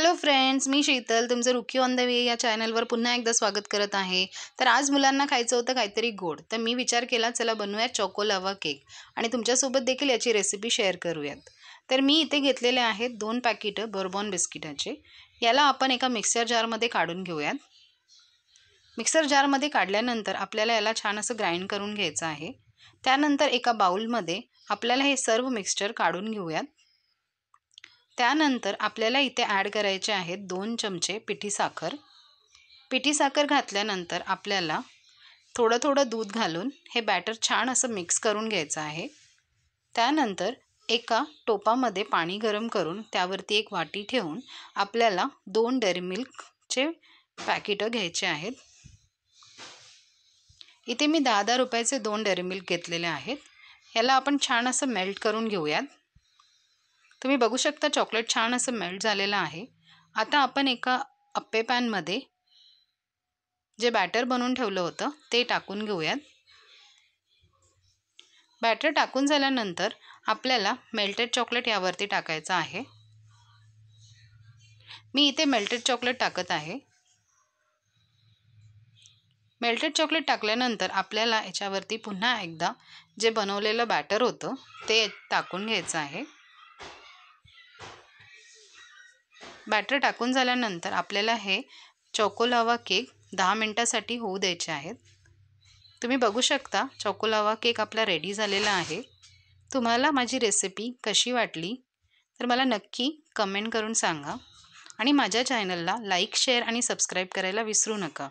Hello friends, मी शीतल तुमचं रुकी on the way या चॅनलवर पुन्हा एकदा स्वागत करत आहे। तर आज मुलांना खायचं होतं काहीतरी गोड, तर मी विचार केला चला बनवूया चोको लावा केक आणि तुमच्यासोबत देखील याची रेसिपी शेअर करूयात। तर मी इथे घेतलेले आहेत 2 पॅकेटं बोर्बॉन बिस्किटाचे। याला आपण एका मिक्सर जारमध्ये काढून घेऊयात। मिक्सर जारमध्ये काढल्यानंतर आपल्याला याला छान असं ग्राइंड करून घ्यायचं आहे। त्यानंतर एका बाउलमध्ये आपल्याला हे सर्व मिक्सचर काढून घेऊयात। त्यानंतर आपल्याला इथे ॲड करायचे आहेत 2 चमचे पिठी साखर। पिठी साखर घातल्यानंतर आपल्याला थोडं थोडं दूध घालून हे बॅटर छान असं मिक्स करून घ्यायचं आहे। त्यानंतर एका टोपामध्ये पाणी गरम करून त्यावरती एक वाटी ठेवून आपल्याला 2 डेअरी मिल्कचे पॅकेट घ्यायचे आहेत। इथे मी 10-10 रुपयाचे 2 डेअरी मिल्क घेतलेले आहेत। याला आपण छान असं मेल्ट करून घेऊयात। तुम्ही बघू शकता चॉकलेट छान असं मेल्ट झालेलं आहे। आता आपण एका अप्पे पॅनमध्ये जे बॅटर बनवून ठेवलं होतं ते टाकून घेऊयात। बॅटर टाकून झाल्यानंतर आपल्याला मेल्टेड चॉकलेट यावरती टाकायचं आहे। मी इथे मेल्टेड चॉकलेट टाकत आहे। मेल्टेड चॉकलेट टाकल्यानंतर आपल्याला याच्यावरती पुन्हा एकदा जे बनवलेलं बॅटर होतं ते टाकून घ्यायचं आहे। बॅटर टाकून झाल्यानंतर आपल्याला हे चोको लावा केक 10 मिनिटांसाठी होऊ द्यायचे आहेत। तुम्ही बघू शकता चोको लावा केक आपला रेडी झालेला आहे। तुम्हाला माझी रेसिपी कशी वाटली तर मला नक्की कमेंट करून सांगा आणि माझ्या चॅनलला लाईक, शेअर आणि सबस्क्राईब करायला विसरू नका।